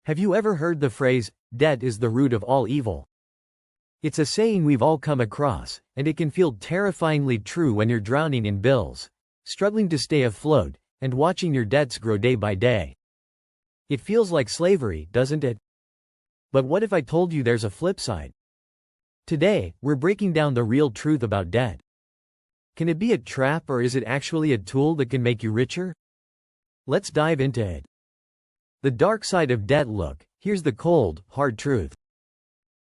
Have you ever heard the phrase, debt is the root of all evil? It's a saying we've all come across, and it can feel terrifyingly true when you're drowning in bills, struggling to stay afloat, and watching your debts grow day by day. It feels like slavery, doesn't it? But what if I told you there's a flip side? Today, we're breaking down the real truth about debt. Can it be a trap, or is it actually a tool that can make you richer? Let's dive into it. The dark side of debt. Look, here's the cold, hard truth.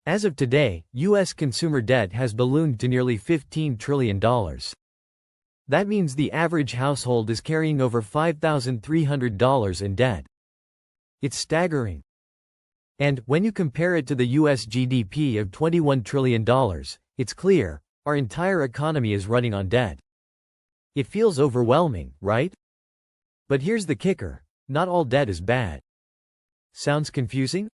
As of today, U.S. consumer debt has ballooned to nearly $15 trillion. That means the average household is carrying over $5,300 in debt. It's staggering. And, when you compare it to the U.S. GDP of $21 trillion, it's clear, our entire economy is running on debt. It feels overwhelming, right? But here's the kicker, not all debt is bad. Sounds confusing?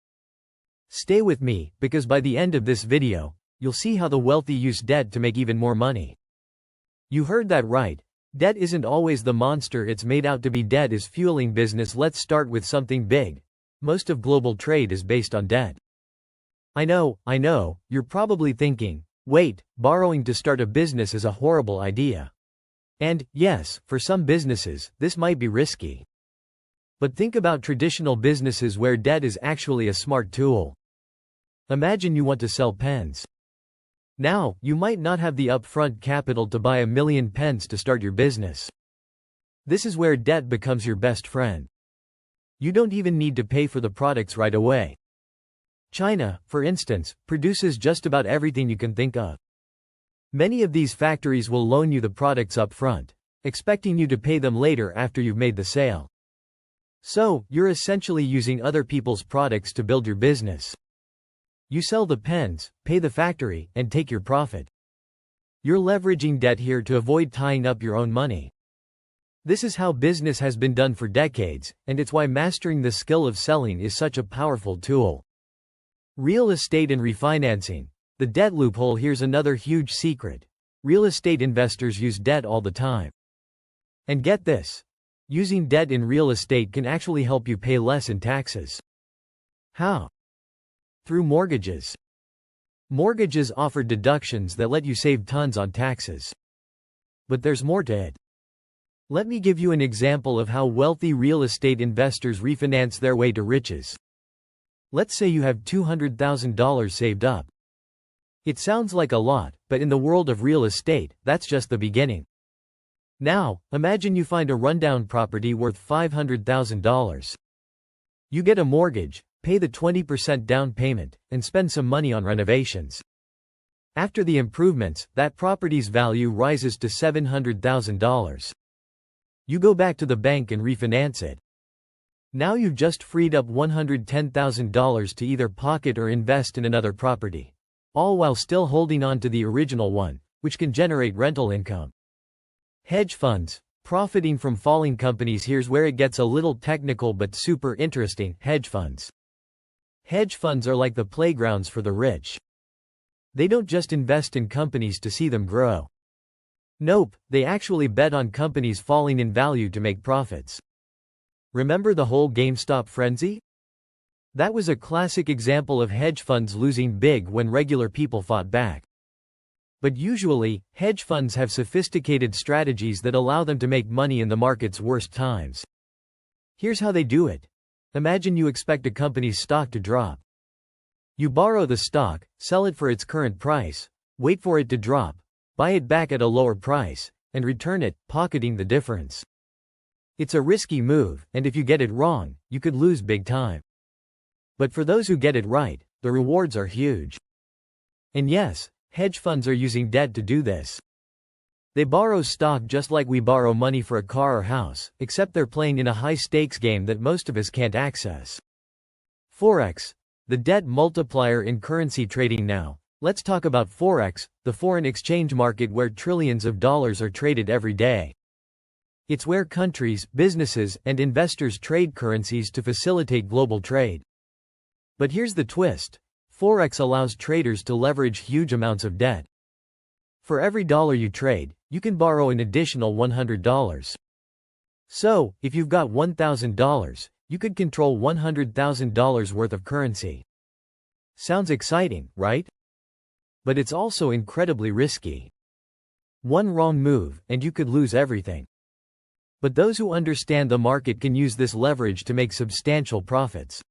Stay with me, because by the end of this video, you'll see how the wealthy use debt to make even more money. You heard that right. Debt isn't always the monster it's made out to be. Debt is fueling business. Let's start with something big. Most of global trade is based on debt. I know, you're probably thinking, wait, borrowing to start a business is a horrible idea. And, yes, for some businesses, this might be risky. But think about traditional businesses where debt is actually a smart tool. Imagine you want to sell pens. Now, you might not have the upfront capital to buy 1,000,000 pens to start your business. This is where debt becomes your best friend. You don't even need to pay for the products right away. China, for instance, produces just about everything you can think of. Many of these factories will loan you the products up front, expecting you to pay them later after you've made the sale. So, you're essentially using other people's products to build your business. You sell the pens, pay the factory, and take your profit. You're leveraging debt here to avoid tying up your own money. This is how business has been done for decades, and it's why mastering the skill of selling is such a powerful tool. Real estate and refinancing. The debt loophole. Here's another huge secret. Real estate investors use debt all the time. And get this. Using debt in real estate can actually help you pay less in taxes. How? Through mortgages. Mortgages offer deductions that let you save tons on taxes. But there's more to it. Let me give you an example of how wealthy real estate investors refinance their way to riches. Let's say you have $200,000 saved up. It sounds like a lot, but in the world of real estate, that's just the beginning. Now, imagine you find a rundown property worth $500,000. You get a mortgage, pay the 20% down payment, and spend some money on renovations. After the improvements, that property's value rises to $700,000. You go back to the bank and refinance it. Now you've just freed up $110,000 to either pocket or invest in another property, all while still holding on to the original one, which can generate rental income. Hedge funds, profiting from falling companies. Here's where it gets a little technical but super interesting. Hedge funds. Hedge funds are like the playgrounds for the rich. They don't just invest in companies to see them grow. Nope, they actually bet on companies falling in value to make profits. Remember the whole GameStop frenzy? That was a classic example of hedge funds losing big when regular people fought back. But usually, hedge funds have sophisticated strategies that allow them to make money in the market's worst times. Here's how they do it. Imagine you expect a company's stock to drop. You borrow the stock, sell it for its current price, wait for it to drop, buy it back at a lower price, and return it, pocketing the difference. It's a risky move, and if you get it wrong, you could lose big time. But for those who get it right, the rewards are huge. And yes, hedge funds are using debt to do this. They borrow stock just like we borrow money for a car or house, except they're playing in a high-stakes game that most of us can't access. Forex, the debt multiplier in currency trading. Now, let's talk about forex, the foreign exchange market where trillions of dollars are traded every day. It's where countries, businesses, and investors trade currencies to facilitate global trade. But here's the twist. Forex allows traders to leverage huge amounts of debt. For every dollar you trade, you can borrow an additional $100. So, if you've got $1,000, You could control $100,000 worth of currency. Sounds exciting, right? But it's also incredibly risky. One wrong move, and you could lose everything. But those who understand the market can use this leverage to make substantial profits.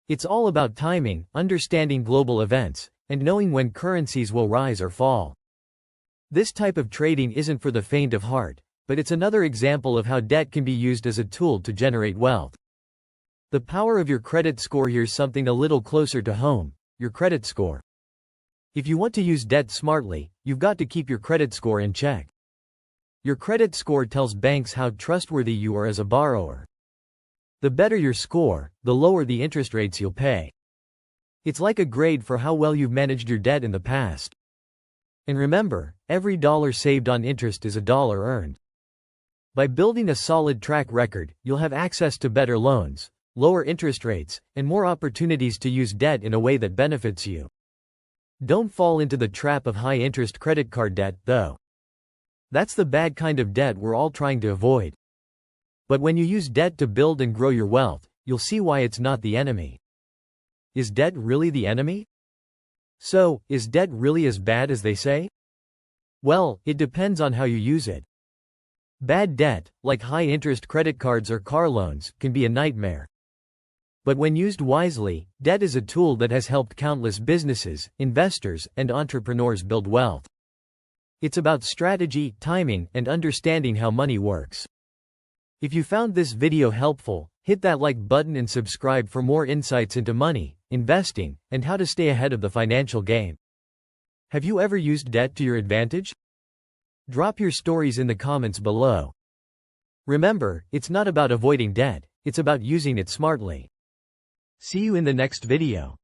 It's all about timing, understanding global events, and knowing when currencies will rise or fall. This type of trading isn't for the faint of heart, but it's another example of how debt can be used as a tool to generate wealth. The power of your credit score. Here's something a little closer to home: your credit score. If you want to use debt smartly, you've got to keep your credit score in check. Your credit score tells banks how trustworthy you are as a borrower. The better your score, the lower the interest rates you'll pay. It's like a grade for how well you've managed your debt in the past. And remember, every dollar saved on interest is a dollar earned. By building a solid track record, you'll have access to better loans, lower interest rates, and more opportunities to use debt in a way that benefits you. Don't fall into the trap of high-interest credit card debt, though. That's the bad kind of debt we're all trying to avoid. But when you use debt to build and grow your wealth, you'll see why it's not the enemy. Is debt really the enemy? So, is debt really as bad as they say? Well, it depends on how you use it. Bad debt, like high-interest credit cards or car loans, can be a nightmare. But when used wisely, debt is a tool that has helped countless businesses, investors, and entrepreneurs build wealth. It's about strategy, timing, and understanding how money works. If you found this video helpful, hit that like button and subscribe for more insights into money, investing, and how to stay ahead of the financial game. Have you ever used debt to your advantage? Drop your stories in the comments below. Remember, it's not about avoiding debt, it's about using it smartly. See you in the next video.